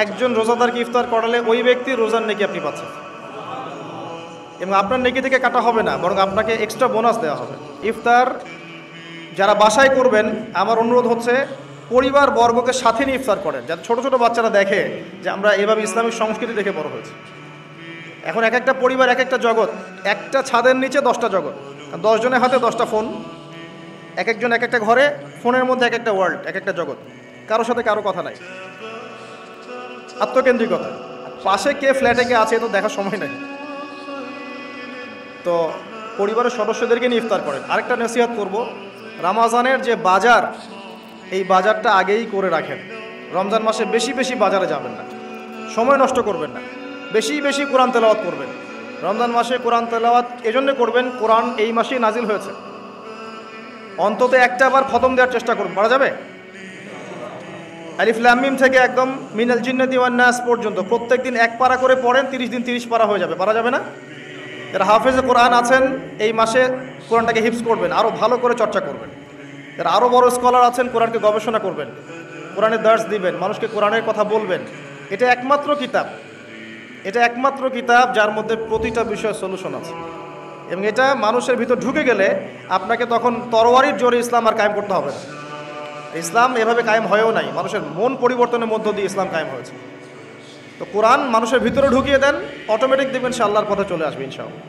একজন রোজাদারকে ইফতার করালে ওই ব্যক্তির রোজার নেকি আপনি পাচ্ছেন, এবং আপনার নেকি থেকে কাটা হবে না, বরং আপনাকে এক্সট্রা বোনাস দেওয়া হবে। ইফতার যারা বাসায় করবেন, আমার অনুরোধ হচ্ছে পরিবার বর্গকে সাথে নিয়ে ইফতার করেন, যাতে ছোটো ছোটো বাচ্চারা দেখে যে আমরা এভাবে ইসলামিক সংস্কৃতি দেখে বড় হয়েছি। এখন এক একটা পরিবার এক একটা জগৎ, একটা ছাদের নিচে 10টা জগৎ, 10 জনের হাতে 10টা ফোন, এক একজন এক একটা ঘরে, ফোনের মধ্যে এক একটা ওয়ার্ল্ড, এক একটা জগৎ, কারোর সাথে কারো কথা নাই, আত্মকেন্দ্রিকতা। পাশে কে ফ্ল্যাটে কে আছে তো দেখার সময় নেই। তো পরিবারের সদস্যদেরকে নিয়ে ইফতার করেন। আরেকটা নসিহত করব, রমজানের যে বাজার, এই বাজারটা আগেই করে রাখেন। রমজান মাসে বেশি বেশি বাজারে যাবেন না, সময় নষ্ট করবেন না, বেশি বেশি কোরআন তেলাওয়াত করবেন। রমজান মাসে কোরআন তেলাওয়াত এজন্য করবেন, কোরআন এই মাসেই নাজিল হয়েছে, অন্তত একটা বার খতম দেওয়ার চেষ্টা করুন। পারা যাবে? আলিফ লাম মিম থেকে একদম মিনাল জিন্নাতি ওয়ান নাস পর্যন্ত প্রত্যেক দিন এক পারা করে পড়েন, 30 দিন 30 পারা হয়ে যাবে। পারা যাবে না? যারা হাফেজে কোরআন আছেন এই মাসে কোরআনটাকে হিফজ করবেন, আরও ভালো করে চর্চা করবেন। যারা আরও বড় স্কলার আছেন কোরআনকে গবেষণা করবেন, কোরআনের দার্স দিবেন, মানুষকে কোরআনের কথা বলবেন। এটা একমাত্র কিতাব, এটা একমাত্র কিতাব যার মধ্যে প্রতিটা বিষয়ের সলিউশন আছে, এবং এটা মানুষের ভিতর ঢুকে গেলে আপনাকে তখন তরোয়ারির জোরে ইসলাম আর কায়েম করতে হবে না। ইসলাম এভাবে কায়েম হয়েও নাই, মানুষের মন পরিবর্তনের মধ্য দিয়ে ইসলাম কায়েম হয়েছে। তো কোরআন মানুষের ভিতরে ঢুকিয়ে দেন, অটোমেটিক দেখবেন সে আল্লাহর পথে চলে আসবে ইনশাআল্লাহ।